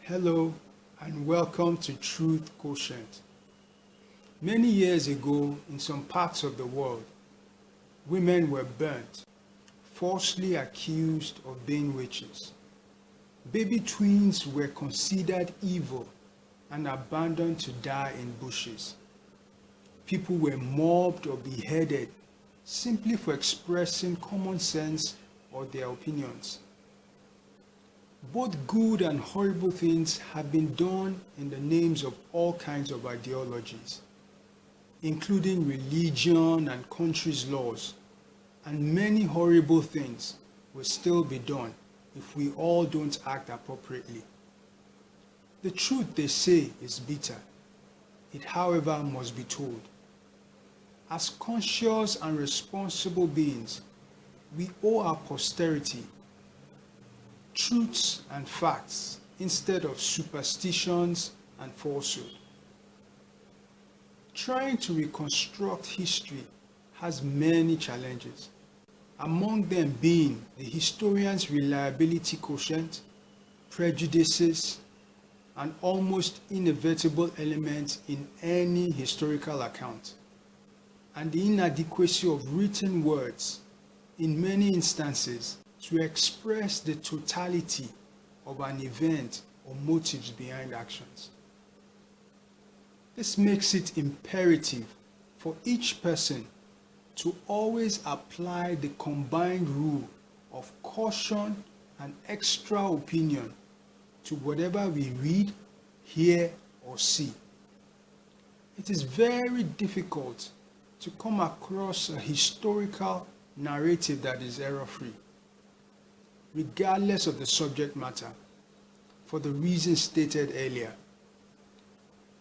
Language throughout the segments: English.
Hello and welcome to Truth Quotient. Many years ago, in some parts of the world, women were burnt, falsely accused of being witches. Baby twins were considered evil and abandoned to die in bushes. People were mobbed or beheaded simply for expressing common sense or their opinions. Both good and horrible things have been done in the names of all kinds of ideologies, including religion and countries' laws, and many horrible things will still be done if we all don't act appropriately. The truth, they say, is bitter. It, however, must be told. As conscious and responsible beings, we owe our posterity truths and facts instead of superstitions and falsehood. Trying to reconstruct history has many challenges, among them being the historian's reliability quotient, prejudices, and almost inevitable elements in any historical account, and the inadequacy of written words in many instances to express the totality of an event or motives behind actions. This makes it imperative for each person to always apply the combined rule of caution and extra opinion to whatever we read, hear, or see. It is very difficult to come across a historical narrative that is error-free, regardless of the subject matter, for the reasons stated earlier.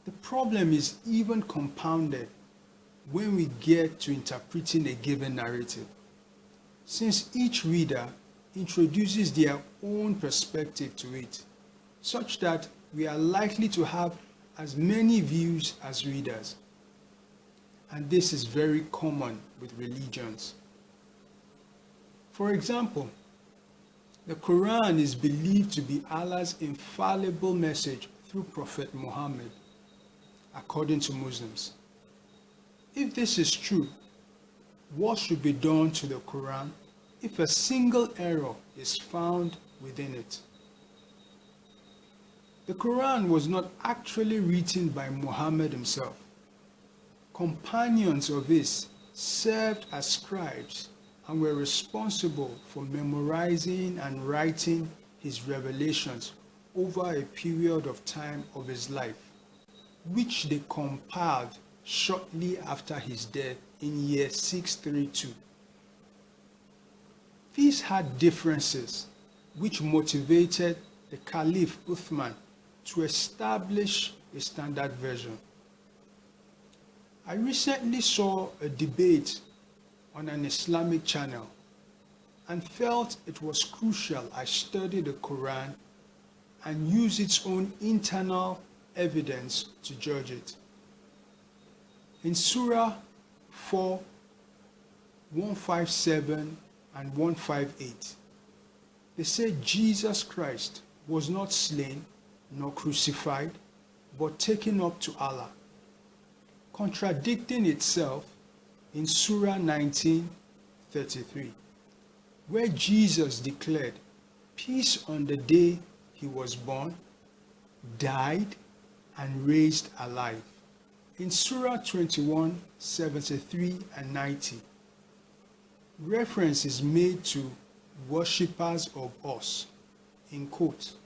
The problem is even compounded when we get to interpreting a given narrative, since each reader introduces their own perspective to it, such that we are likely to have as many views as readers. And this is very common with religions. For example, the Quran is believed to be Allah's infallible message through Prophet Muhammad, according to Muslims. If this is true, what should be done to the Quran if a single error is found within it? The Quran was not actually written by Muhammad himself. Companions of his served as scribes and were responsible for memorizing and writing his revelations over a period of time of his life, which they compiled shortly after his death in year 632. These had differences which motivated the Caliph Uthman to establish a standard version. I recently saw a debate on an Islamic channel and felt it was crucial I study the Quran and use its own internal evidence to judge it. In Surah 4, 157 and 158, they say Jesus Christ was not slain nor crucified, but taken up to Allah, contradicting itself in Surah 19:33, where Jesus declared peace on the day he was born, died, and raised alive. In Surah 21:73 and 90, reference is made to worshippers of us, in quote,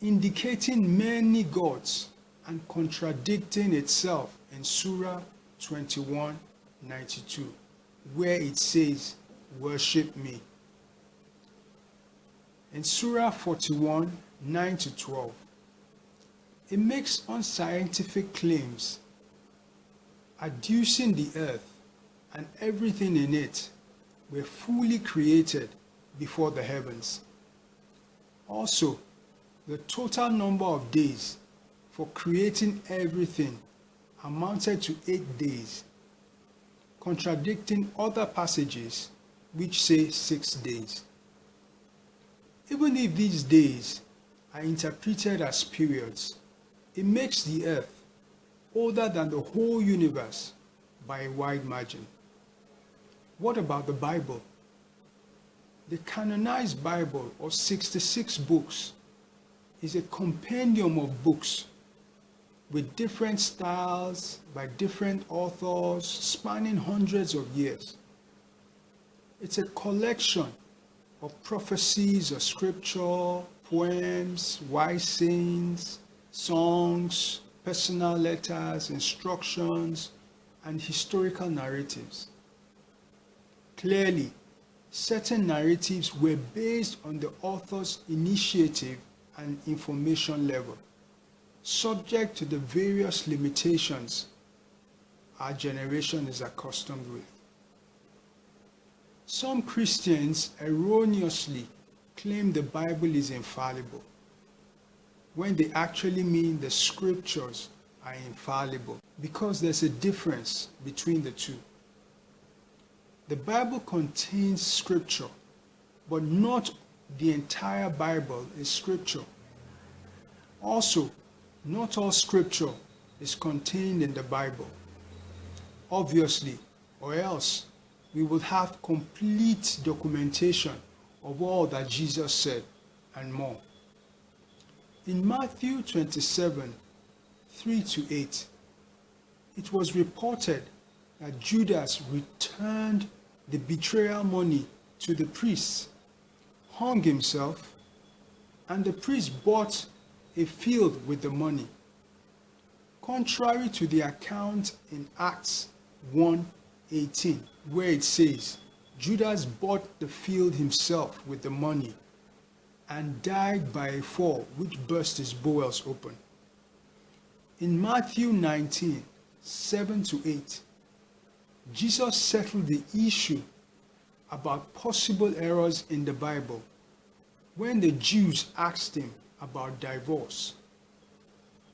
indicating many gods and contradicting itself in Surah 21:92, where it says, worship me. In Surah 41:9-12, it makes unscientific claims, adducing the earth and everything in it were fully created before the heavens. Also, the total number of days for creating everything amounted to 8 days, contradicting other passages which say 6 days. Even if these days are interpreted as periods, it makes the earth older than the whole universe by a wide margin. What about the Bible? The canonized Bible of 66 books is a compendium of books with different styles by different authors spanning hundreds of years. It's a collection of prophecies of scripture, poems, wise sayings, songs, personal letters, instructions, and historical narratives. Clearly, certain narratives were based on the author's initiative and information level, subject to the various limitations our generation is accustomed with. Some Christians erroneously claim the Bible is infallible, when they actually mean the scriptures are infallible, because there's a difference between the two. The Bible contains scripture, but not the entire Bible is scripture. Also, not all scripture is contained in the Bible, obviously, or else we would have complete documentation of all that Jesus said and more. In Matthew 27, 3-8, it was reported that Judas returned the betrayal money to the priests, hung himself, and the priest bought a field with the money. Contrary to the account in Acts 1:18, where it says, Judas bought the field himself with the money and died by a fall which burst his bowels open. In Matthew 19, 7-8, Jesus settled the issue about possible errors in the Bible when the Jews asked him about divorce.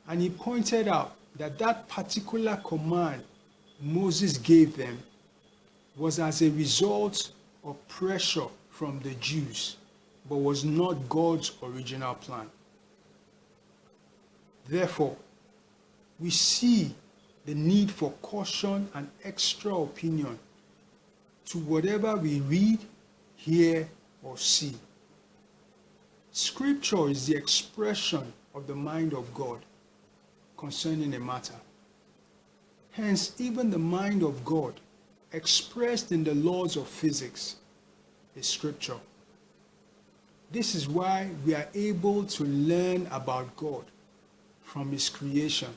And he pointed out that that particular command Moses gave them was as a result of pressure from the Jews, but was not God's original plan. Therefore, we see the need for caution and extra opinion to whatever we read, hear, or see. Scripture is the expression of the mind of God concerning a matter. Hence, even the mind of God, expressed in the laws of physics, is scripture. This is why we are able to learn about God from His creation,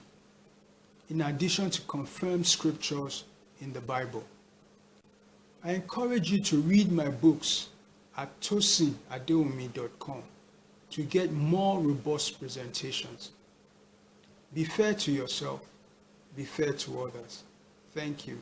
in addition to confirmed scriptures in the Bible. I encourage you to read my books at tosin@adeomi.com to get more robust presentations. Be fair to yourself, be fair to others. Thank you.